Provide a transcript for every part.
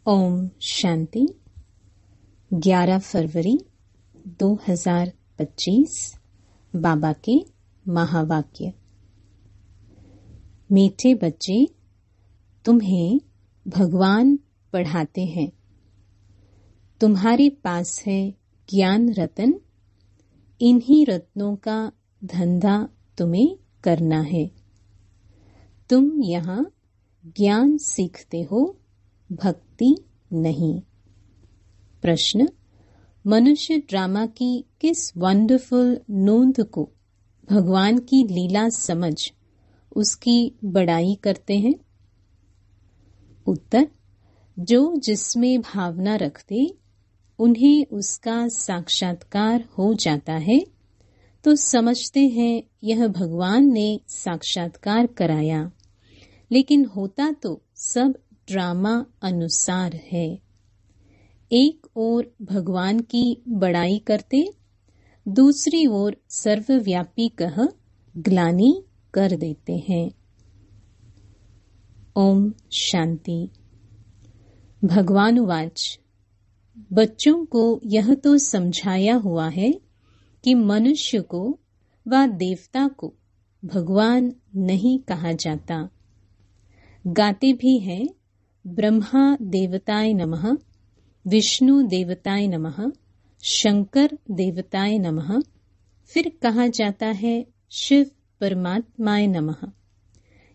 ओम शांति। 11 फरवरी 2025 बाबा के महावाक्य। मीठे बच्चे, तुम्हें भगवान पढ़ाते हैं। तुम्हारे पास है ज्ञान रत्न। इन्हीं रत्नों का धंधा तुम्हें करना है। तुम यहाँ ज्ञान सीखते हो, भक्ति नहीं। प्रश्न: मनुष्य ड्रामा की किस वंडरफुल नोंद को भगवान की लीला समझ उसकी बड़ाई करते हैं? उत्तर: जो जिसमें भावना रखते उन्हें उसका साक्षात्कार हो जाता है तो समझते हैं यह भगवान ने साक्षात्कार कराया, लेकिन होता तो सब ड्रामा अनुसार है। एक ओर भगवान की बड़ाई करते, दूसरी ओर सर्वव्यापी कह ग्लानि कर देते हैं। ओम शांति। भगवानुवाच: बच्चों को यह तो समझाया हुआ है कि मनुष्य को व देवता को भगवान नहीं कहा जाता। गाते भी हैं ब्रह्मा देवताय नमः, विष्णु देवताय नमः, शंकर देवताय नमः। फिर कहा जाता है शिव परमात्माय नमः।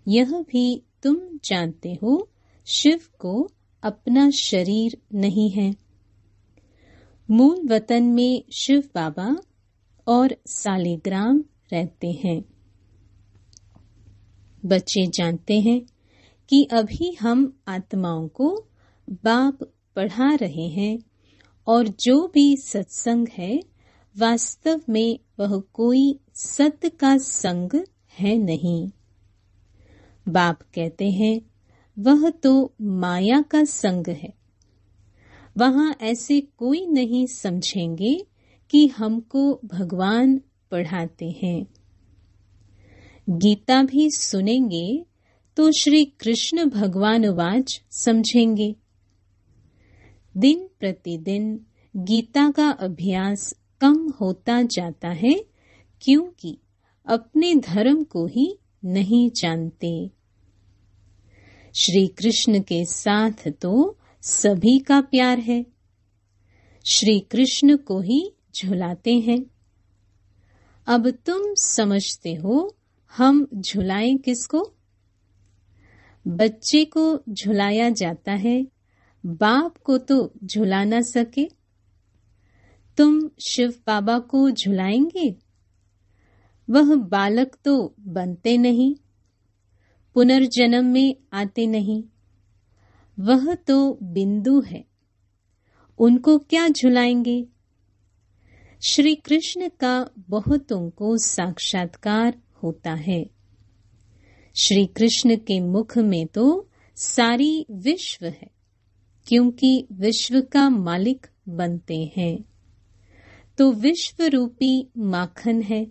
यह भी तुम जानते हो, शिव को अपना शरीर नहीं है। मूल वतन में शिव बाबा और सालिग्राम रहते हैं। बच्चे जानते हैं कि अभी हम आत्माओं को बाप पढ़ा रहे हैं और जो भी सत्संग है वास्तव में वह कोई सत्य का संग है नहीं। बाप कहते हैं वह तो माया का संग है। वहां ऐसे कोई नहीं समझेंगे कि हमको भगवान पढ़ाते हैं। गीता भी सुनेंगे तो श्री कृष्ण भगवानुवाच समझेंगे। दिन प्रतिदिन गीता का अभ्यास कम होता जाता है क्योंकि अपने धर्म को ही नहीं जानते। श्री कृष्ण के साथ तो सभी का प्यार है। श्री कृष्ण को ही झुलाते हैं। अब तुम समझते हो हम झुलाएं किसको? बच्चे को झुलाया जाता है, बाप को तो झुला न सके। तुम शिव बाबा को झुलाएंगे? वह बालक तो बनते नहीं, पुनर्जन्म में आते नहीं। वह तो बिंदु है, उनको क्या झुलाएंगे? श्री कृष्ण का बहुतों को साक्षात्कार होता है। श्री कृष्ण के मुख में तो सारी विश्व है, क्योंकि विश्व का मालिक बनते हैं तो विश्व रूपी माखन है।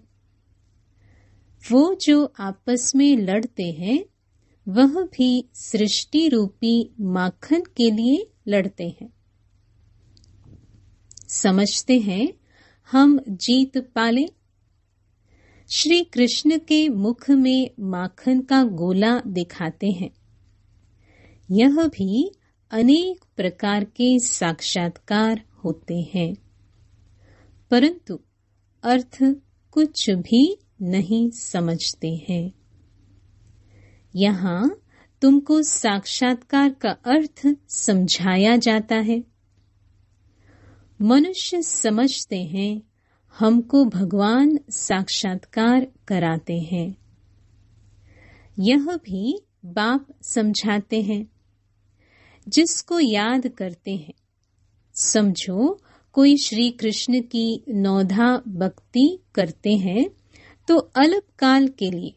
वो जो आपस में लड़ते हैं वह भी सृष्टि रूपी माखन के लिए लड़ते हैं। समझते हैं हम जीत पाले। श्री कृष्ण के मुख में माखन का गोला दिखाते हैं। यह भी अनेक प्रकार के साक्षात्कार होते हैं, परंतु अर्थ कुछ भी नहीं समझते हैं। यहाँ तुमको साक्षात्कार का अर्थ समझाया जाता है। मनुष्य समझते हैं हमको भगवान साक्षात्कार कराते हैं। यह भी बाप समझाते हैं। जिसको याद करते हैं, समझो कोई श्री कृष्ण की नौधा भक्ति करते हैं तो अल्पकाल के लिए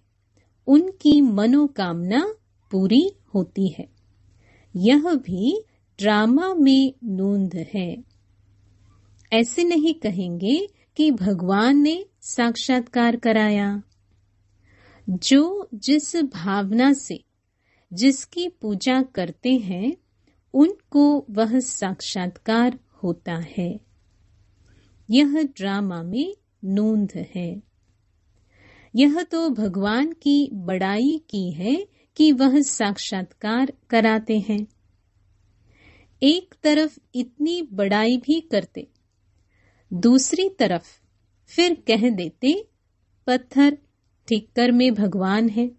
उनकी मनोकामना पूरी होती है। यह भी ड्रामा में नोंद है। ऐसे नहीं कहेंगे कि भगवान ने साक्षात्कार कराया। जो जिस भावना से जिसकी पूजा करते हैं उनको वह साक्षात्कार होता है। यह ड्रामा में नोंद है। यह तो भगवान की बड़ाई की है कि वह साक्षात्कार कराते हैं। एक तरफ इतनी बड़ाई भी करते, दूसरी तरफ फिर कह देते पत्थर ठिक्कर में भगवान है।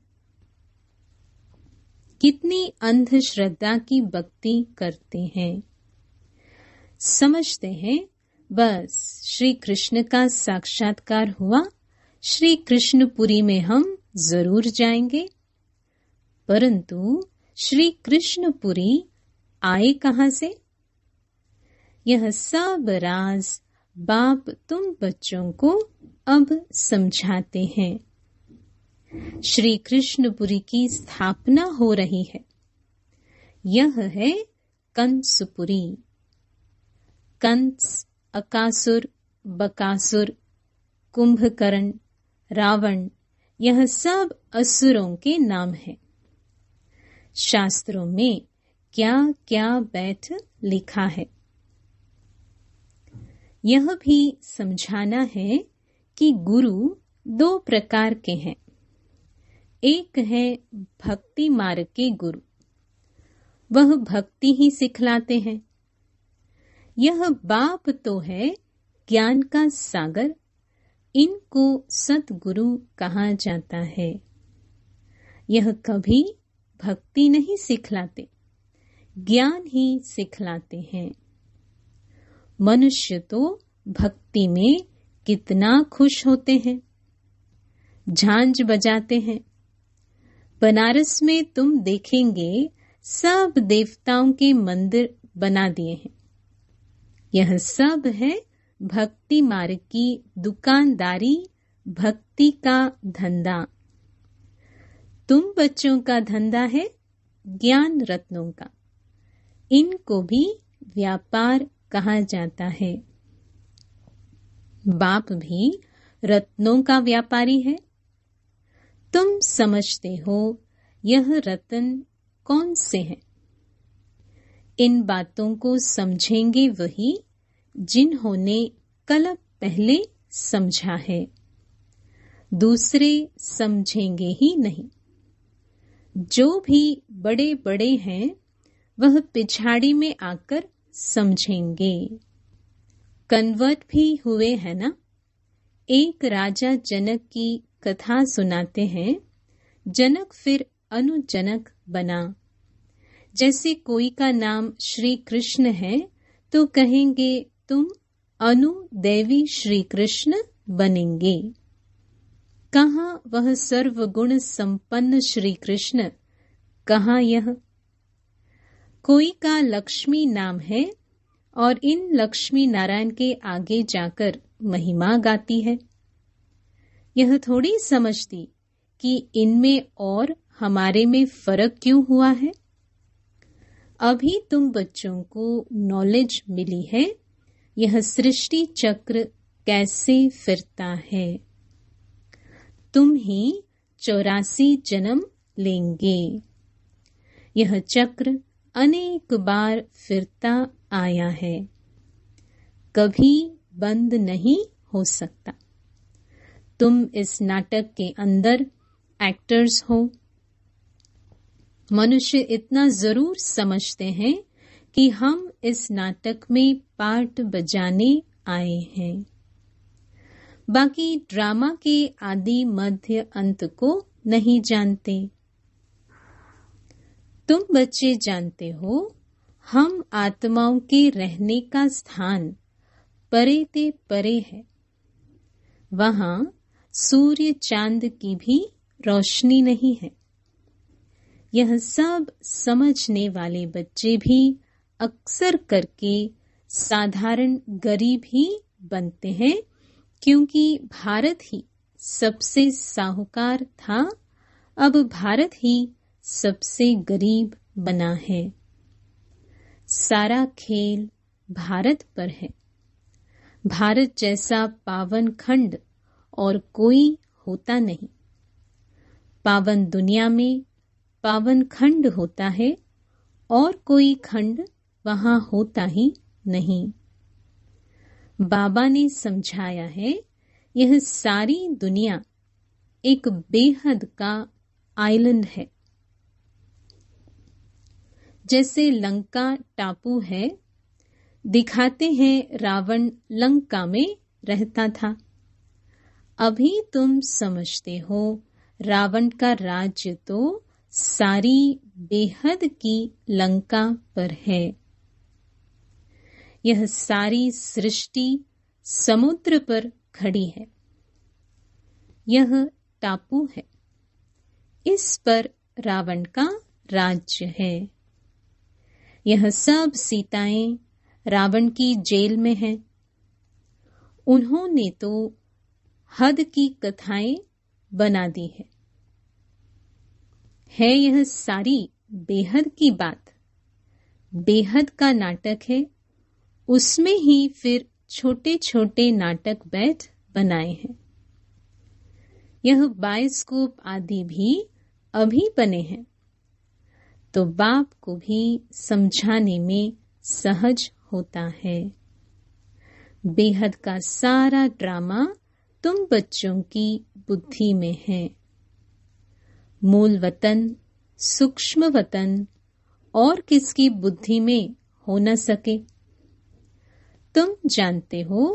कितनी अंधश्रद्धा की भक्ति करते हैं। समझते हैं बस श्री कृष्ण का साक्षात्कार हुआ, श्री कृष्णपुरी में हम जरूर जाएंगे। परंतु श्री कृष्णपुरी आए कहाँ से? यह सब राज बाप तुम बच्चों को अब समझाते हैं। श्री कृष्णपुरी की स्थापना हो रही है। यह है कंसपुरी। कंस, अकासुर, बकासुर, कुंभकर्ण, रावण, यह सब असुरों के नाम हैं। शास्त्रों में क्या क्या बैठ लिखा है। यह भी समझाना है कि गुरु दो प्रकार के हैं। एक है भक्ति मार्ग के गुरु, वह भक्ति ही सिखलाते हैं। यह बाप तो है ज्ञान का सागर, इनको सतगुरु कहा जाता है। यह कभी भक्ति नहीं सिखलाते, ज्ञान ही सिखलाते हैं। मनुष्य तो भक्ति में कितना खुश होते हैं, झांझ बजाते हैं। बनारस में तुम देखेंगे सब देवताओं के मंदिर बना दिए हैं। यह सब है भक्ति मार्ग की दुकानदारी, भक्ति का धंधा। तुम बच्चों का धंधा है ज्ञान रत्नों का, इनको भी व्यापार कहा जाता है। बाप भी रत्नों का व्यापारी है। तुम समझते हो यह रत्न कौन से हैं? इन बातों को समझेंगे वही जिन्होंने कल पहले समझा है, दूसरे समझेंगे ही नहीं। जो भी बड़े बड़े हैं वह पिछाड़ी में आकर समझेंगे। कन्वर्ट भी हुए हैं ना। एक राजा जनक की कथा सुनाते हैं। जनक फिर अनुजनक बना। जैसे कोई का नाम श्री कृष्ण है तो कहेंगे तुम अनुदेवी श्री कृष्ण बनेंगे। कहाँ वह सर्वगुण संपन्न श्री कृष्ण, कहाँ यह? कोई का लक्ष्मी नाम है और इन लक्ष्मी नारायण के आगे जाकर महिमा गाती है। यह थोड़ी समझती कि इनमें और हमारे में फर्क क्यों हुआ है। अभी तुम बच्चों को नॉलेज मिली है यह सृष्टि चक्र कैसे फिरता है। तुम ही 84 जन्म लेंगे। यह चक्र अनेक बार फिरता आया है, कभी बंद नहीं हो सकता। तुम इस नाटक के अंदर एक्टर्स हो। मनुष्य इतना जरूर समझते हैं कि हम इस नाटक में पार्ट बजाने आए हैं। बाकी ड्रामा के आदि मध्य अंत को नहीं जानते। तुम बच्चे जानते हो हम आत्माओं के रहने का स्थान परे ते परे है। वहां सूर्य चांद की भी रोशनी नहीं है। यह सब समझने वाले बच्चे भी अक्सर करके साधारण गरीब ही बनते हैं, क्योंकि भारत ही सबसे साहूकार था, अब भारत ही सबसे गरीब बना है। सारा खेल भारत पर है। भारत जैसा पावन खंड और कोई होता नहीं। पावन दुनिया में पावन खंड होता है और कोई खंड वहां होता ही नहीं। बाबा ने समझाया है, यह सारी दुनिया एक बेहद का आइलैंड है। जैसे लंका टापू है, दिखाते हैं रावण लंका में रहता था। अभी तुम समझते हो रावण का राज्य तो सारी बेहद की लंका पर है। यह सारी सृष्टि समुद्र पर खड़ी है। यह टापू है, इस पर रावण का राज्य है। यह सब सीताएं रावण की जेल में हैं। उन्होंने तो हद की कथाएं बना दी है यह सारी बेहद की बात। बेहद का नाटक है, उसमें ही फिर छोटे छोटे नाटक बैठ बनाए हैं। यह बायोस्कोप आदि भी अभी बने हैं, तो बाप को भी समझाने में सहज होता है। बेहद का सारा ड्रामा तुम बच्चों की बुद्धि में है। मूल वतन, सूक्ष्म वतन और किसकी बुद्धि में हो न सके। तुम जानते हो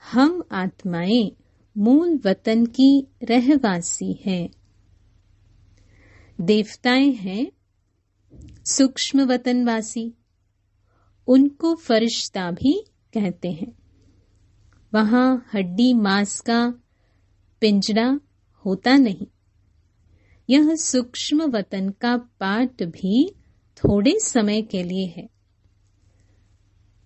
हम आत्माएं मूल वतन की रहवासी हैं। देवताएं हैं सूक्ष्म वतनवासी, उनको फरिश्ता भी कहते हैं। वहां हड्डी मांस का पिंजरा होता नहीं। यह सूक्ष्म वतन का पाठ भी थोड़े समय के लिए है।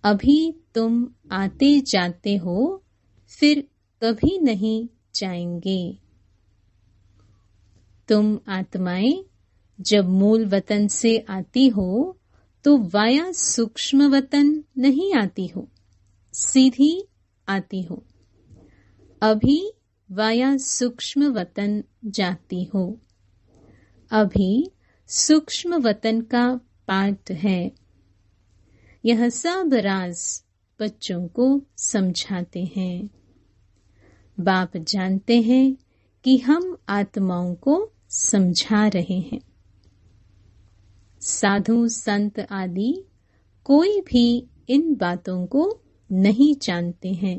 अभी तुम आते जाते हो, फिर कभी नहीं जाएंगे। तुम आत्माएं जब मूल वतन से आती हो तो वाया सूक्ष्म वतन नहीं आती हो, सीधी आती हो। अभी वाया सूक्ष्म वतन जाती हो। अभी सूक्ष्म वतन का पाठ है। यह सब राज बच्चों को समझाते हैं। बाप जानते हैं कि हम आत्माओं को समझा रहे हैं। साधु संत आदि कोई भी इन बातों को नहीं जानते हैं।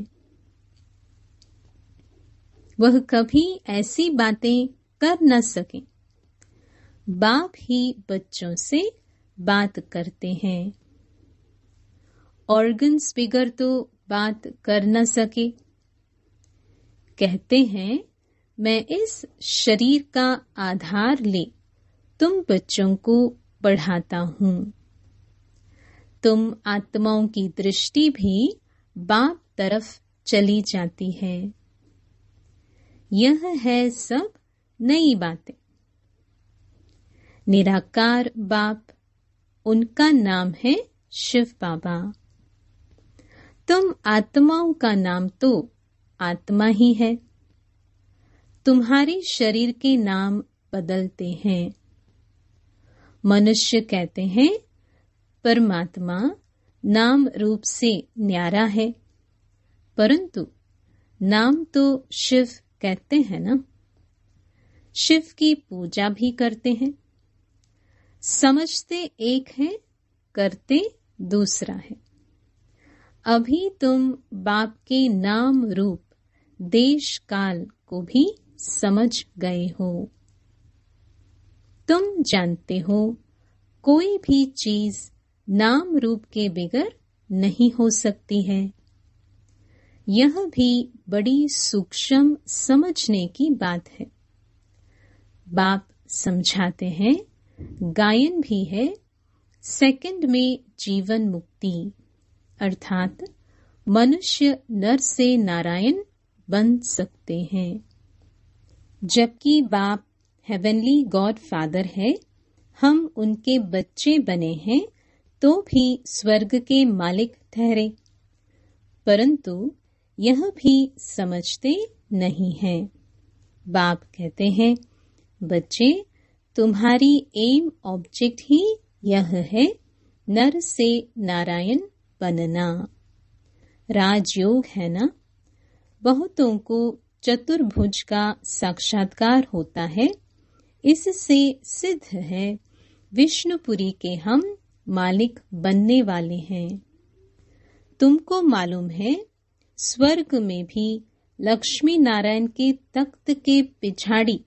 वह कभी ऐसी बातें कर न सके। बाप ही बच्चों से बात करते हैं। ऑर्गन्स बिगर तो बात कर न सके। कहते हैं मैं इस शरीर का आधार ले तुम बच्चों को बढ़ाता हूँ। तुम आत्माओं की दृष्टि भी बाप तरफ चली जाती है। यह है सब नई बातें। निराकार बाप, उनका नाम है शिव बाबा। तुम आत्माओं का नाम तो आत्मा ही है। तुम्हारे शरीर के नाम बदलते हैं। मनुष्य कहते हैं परमात्मा नाम रूप से न्यारा है, परंतु नाम तो शिव कहते हैं ना। शिव की पूजा भी करते हैं। समझते एक है, करते दूसरा है। अभी तुम बाप के नाम रूप देश काल को भी समझ गए हो। तुम जानते हो कोई भी चीज नाम रूप के बगैर नहीं हो सकती है। यह भी बड़ी सूक्ष्म समझने की बात है। बाप समझाते हैं गायन भी है सेकंड में जीवन मुक्ति, अर्थात मनुष्य नर से नारायण बन सकते हैं। जबकि बाप हेवनली गॉड फादर है, हम उनके बच्चे बने हैं तो भी स्वर्ग के मालिक ठहरे, परंतु यह भी समझते नहीं हैं। बाप कहते हैं बच्चे, तुम्हारी एम ऑब्जेक्ट ही यह है नर से नारायण बनना। राजयोग है ना। बहुतों को चतुर्भुज का साक्षात्कार होता है। इससे सिद्ध है विष्णुपुरी के हम मालिक बनने वाले हैं। तुमको मालूम है स्वर्ग में भी लक्ष्मी नारायण के तख्त के पिछाड़ी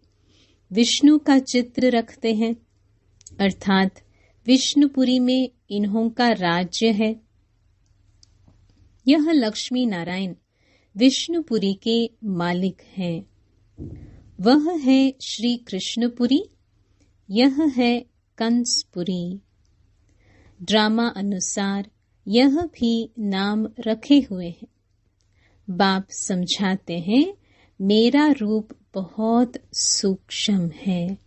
विष्णु का चित्र रखते हैं, अर्थात विष्णुपुरी में इन्हों का राज्य है। यह लक्ष्मी नारायण विष्णुपुरी के मालिक हैं। वह है श्री कृष्णपुरी, यह है कंसपुरी। ड्रामा अनुसार यह भी नाम रखे हुए हैं। बाप समझाते हैं मेरा रूप बहुत सूक्ष्म है,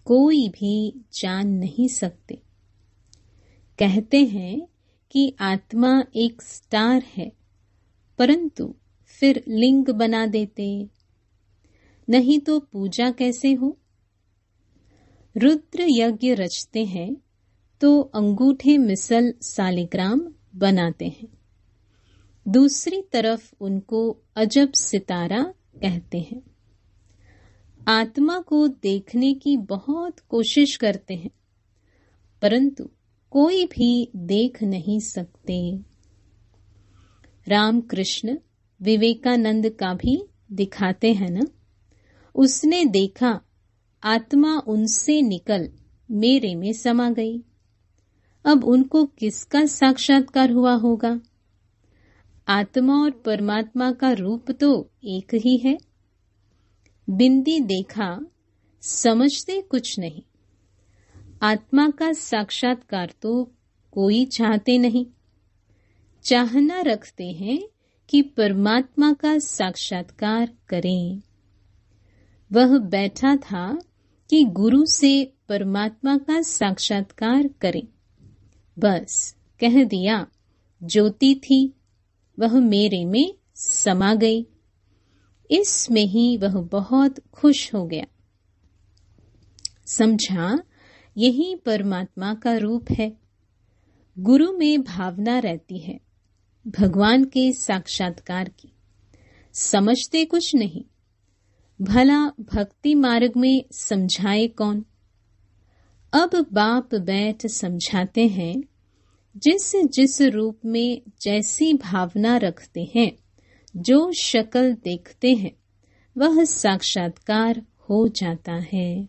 कोई भी जान नहीं सकते। कहते हैं कि आत्मा एक स्टार है, परंतु फिर लिंग बना देते, नहीं तो पूजा कैसे हो। रुद्र यज्ञ रचते हैं तो अंगूठे मिसल सालिग्राम बनाते हैं। दूसरी तरफ उनको अजब सितारा कहते हैं। आत्मा को देखने की बहुत कोशिश करते हैं, परंतु कोई भी देख नहीं सकते। रामकृष्ण विवेकानंद का भी दिखाते हैं ना। उसने देखा आत्मा उनसे निकल मेरे में समा गई। अब उनको किसका साक्षात्कार हुआ होगा। आत्मा और परमात्मा का रूप तो एक ही है। बिंदी देखा, समझते कुछ नहीं। आत्मा का साक्षात्कार तो कोई चाहते नहीं। चाहना रखते हैं कि परमात्मा का साक्षात्कार करें। वह बैठा था कि गुरु से परमात्मा का साक्षात्कार करें। बस कह दिया, ज्योति थी वह मेरे में समा गई। इसमें ही वह बहुत खुश हो गया। समझा यही परमात्मा का रूप है। गुरु में भावना रहती है भगवान के साक्षात्कार की। समझते कुछ नहीं। भला भक्ति मार्ग में समझाए कौन। अब बाप बैठ समझाते हैं, जिस जिस रूप में जैसी भावना रखते हैं, जो शक्ल देखते हैं, वह साक्षात्कार हो जाता है।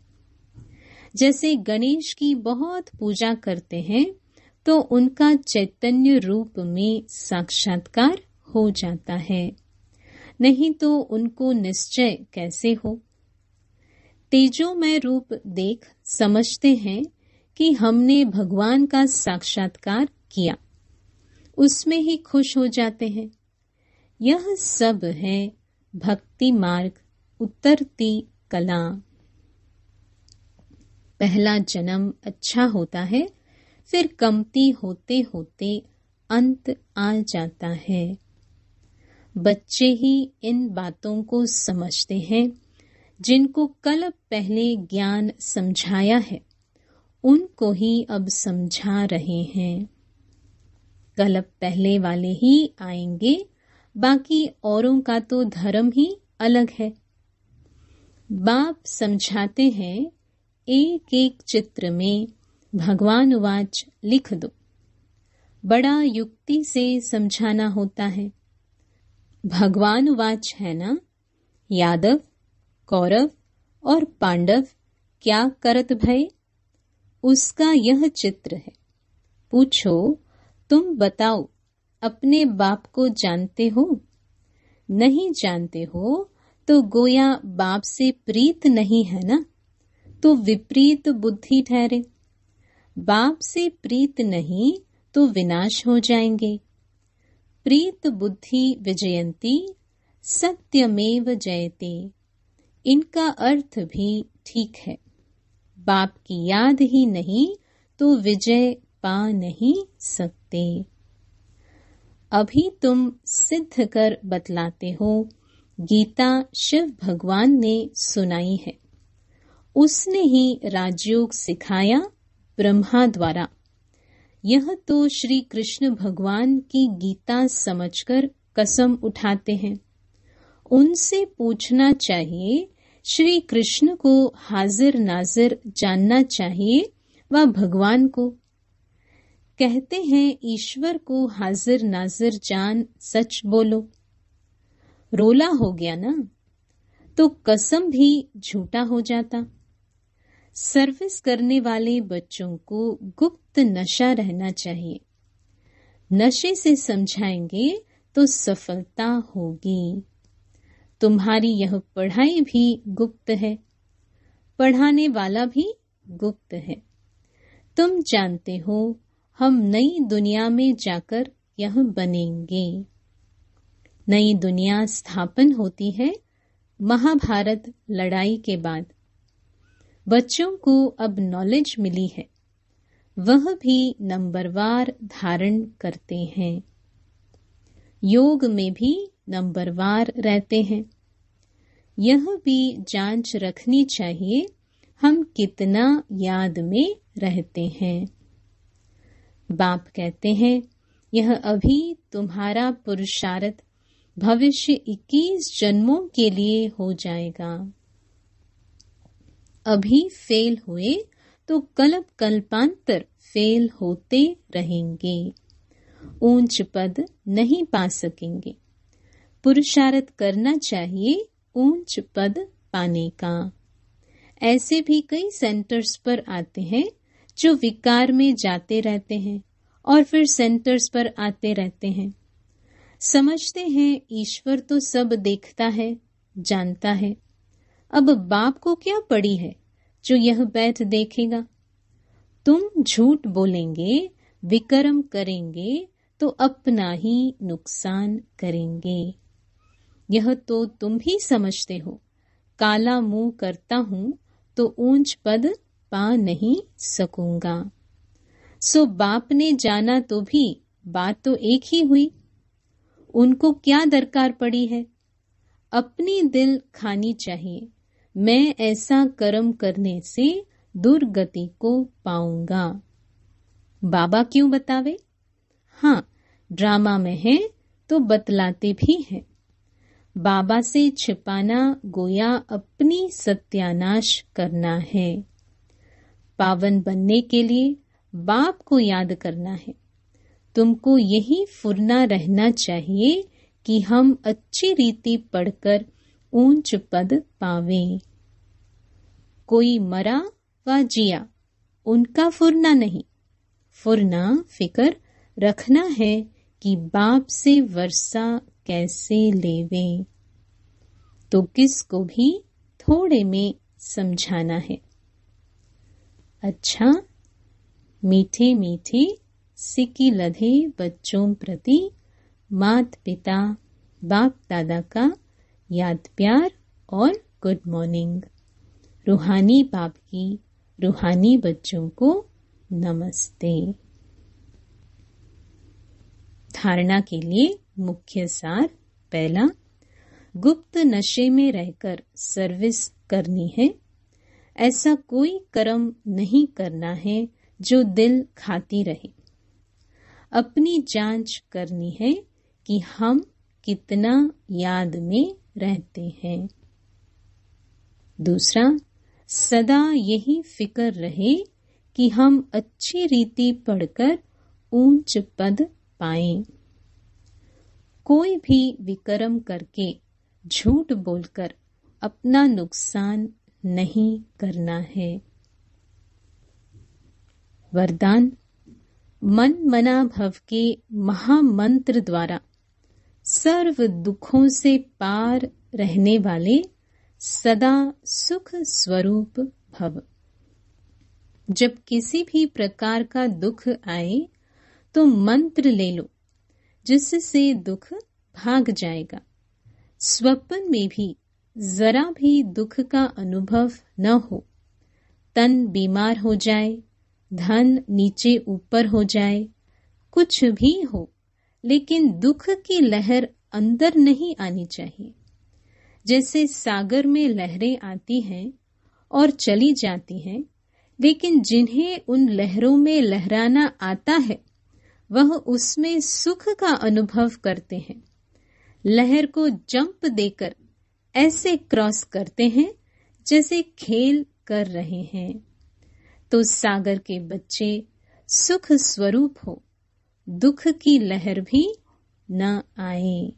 जैसे गणेश की बहुत पूजा करते हैं तो उनका चैतन्य रूप में साक्षात्कार हो जाता है, नहीं तो उनको निश्चय कैसे हो। तेजोमय रूप देख समझते हैं कि हमने भगवान का साक्षात्कार किया, उसमें ही खुश हो जाते हैं। यह सब है भक्ति मार्ग उतरती कला। पहला जन्म अच्छा होता है, फिर कमती होते होते अंत आ जाता है। बच्चे ही इन बातों को समझते हैं। जिनको कल पहले ज्ञान समझाया है, उनको ही अब समझा रहे हैं। कल पहले वाले ही आएंगे, बाकी औरों का तो धर्म ही अलग है। बाप समझाते हैं, एक एक चित्र में भगवान वाच लिख दो। बड़ा युक्ति से समझाना होता है। भगवान वाच है ना, यादव, कौरव और पांडव क्या करत भय, उसका यह चित्र है। पूछो, तुम बताओ, अपने बाप को जानते हो? नहीं जानते हो तो गोया बाप से प्रीत नहीं है ना, तो विपरीत बुद्धि ठहरे। बाप से प्रीत नहीं तो विनाश हो जाएंगे। प्रीत बुद्धि विजयंती सत्यमेव जयते। इनका अर्थ भी ठीक है। बाप की याद ही नहीं तो विजय पा नहीं सकते। अभी तुम सिद्ध कर बतलाते हो। गीता शिव भगवान ने सुनाई है। उसने ही राजयोग सिखाया ब्रह्मा द्वारा, यह तो श्री कृष्ण भगवान की गीता समझकर कसम उठाते हैं। उनसे पूछना चाहिए, श्री कृष्ण को हाजिर नाजिर जानना चाहिए व भगवान को। कहते हैं ईश्वर को हाजिर नाजिर जान सच बोलो। रोला हो गया ना, तो कसम भी झूठा हो जाता। सर्विस करने वाले बच्चों को गुप्त नशा रहना चाहिए। नशे से समझाएंगे तो सफलता होगी। तुम्हारी यह पढ़ाई भी गुप्त है, पढ़ाने वाला भी गुप्त है। तुम जानते हो हम नई दुनिया में जाकर यह बनेंगे। नई दुनिया स्थापन होती है महाभारत लड़ाई के बाद। बच्चों को अब नॉलेज मिली है, वह भी नंबरवार धारण करते हैं। योग में भी नंबरवार रहते हैं। यह भी जांच रखनी चाहिए हम कितना याद में रहते हैं। बाप कहते हैं यह अभी तुम्हारा पुरुषार्थ भविष्य 21 जन्मों के लिए हो जाएगा। अभी फेल हुए तो कल्प कल्पांतर फेल होते रहेंगे, ऊंच पद नहीं पा सकेंगे। पुरुषार्थ करना चाहिए ऊंच पद पाने का। ऐसे भी कई सेंटर्स पर आते हैं जो विकार में जाते रहते हैं और फिर सेंटर्स पर आते रहते हैं। समझते हैं ईश्वर तो सब देखता है, जानता है। अब बाप को क्या पड़ी है जो यह बैठ देखेगा। तुम झूठ बोलेंगे, विकर्म करेंगे तो अपना ही नुकसान करेंगे। यह तो तुम भी समझते हो। काला मुंह करता हूं तो ऊंच पद पा नहीं सकूंगा। सो बाप ने जाना तो भी बात तो एक ही हुई। उनको क्या दरकार पड़ी है। अपनी दिल खानी चाहिए, मैं ऐसा कर्म करने से दुर्गति को पाऊंगा। बाबा क्यों बतावे? हाँ, ड्रामा में है तो बतलाते भी हैं। बाबा से छिपाना गोया अपनी सत्यानाश करना है। पावन बनने के लिए बाप को याद करना है। तुमको यही फुरना रहना चाहिए कि हम अच्छी रीति पढ़कर ऊंच पद पावें। कोई मरा व जिया, उनका फुरना नहीं। फुरना फिकर रखना है कि बाप से वर्षा कैसे लेवे। तो किसको भी थोड़े में समझाना है। अच्छा, मीठे मीठे सिक्की लधे बच्चों प्रति मात पिता बाप दादा का याद प्यार और गुड मॉर्निंग। रूहानी बाप की रूहानी बच्चों को नमस्ते। धारणा के लिए मुख्य सार। पहला, गुप्त नशे में रहकर सर्विस करनी है। ऐसा कोई कर्म नहीं करना है जो दिल खाती रहे। अपनी जांच करनी है कि हम कितना याद में रहते हैं। दूसरा, सदा यही फिक्र रहे कि हम अच्छी रीति पढ़कर ऊंच पद पाएं। कोई भी विकर्म करके झूठ बोलकर अपना नुकसान नहीं करना है। वरदान, मन मना भव के महामंत्र द्वारा सर्व दुखों से पार रहने वाले सदा सुख स्वरूप भव। जब किसी भी प्रकार का दुख आए तो मंत्र ले लो, जिससे दुख भाग जाएगा। स्वप्न में भी जरा भी दुख का अनुभव न हो। तन बीमार हो जाए, धन नीचे ऊपर हो जाए, कुछ भी हो, लेकिन दुख की लहर अंदर नहीं आनी चाहिए। जैसे सागर में लहरें आती हैं और चली जाती हैं, लेकिन जिन्हें उन लहरों में लहराना आता है वह उसमें सुख का अनुभव करते हैं। लहर को जंप देकर ऐसे क्रॉस करते हैं जैसे खेल कर रहे हैं। तो सागर के बच्चे सुख स्वरूप हो, दुख की लहर भी न आए।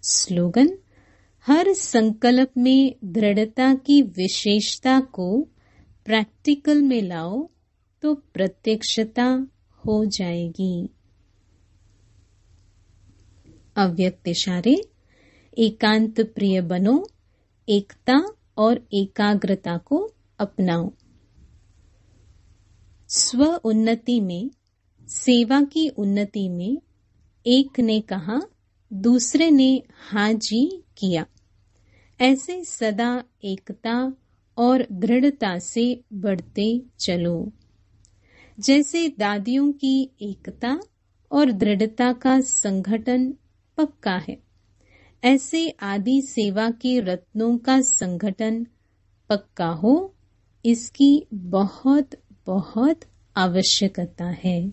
स्लोगन: हर संकल्प में दृढ़ता की विशेषता को प्रैक्टिकल में लाओ तो प्रत्यक्षता हो जाएगी। अव्यक्त इशारे: एकांत प्रिय बनो, एकता और एकाग्रता को अपनाओ। स्व उन्नति में, सेवा की उन्नति में एक ने कहा, दूसरे ने हाँ जी किया। ऐसे सदा एकता और दृढ़ता से बढ़ते चलो। जैसे दादियों की एकता और दृढ़ता का संगठन पक्का है, ऐसे आदि सेवा के रत्नों का संगठन पक्का हो, इसकी बहुत बहुत आवश्यकता है।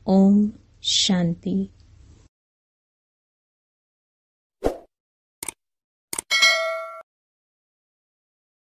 ओम शांति।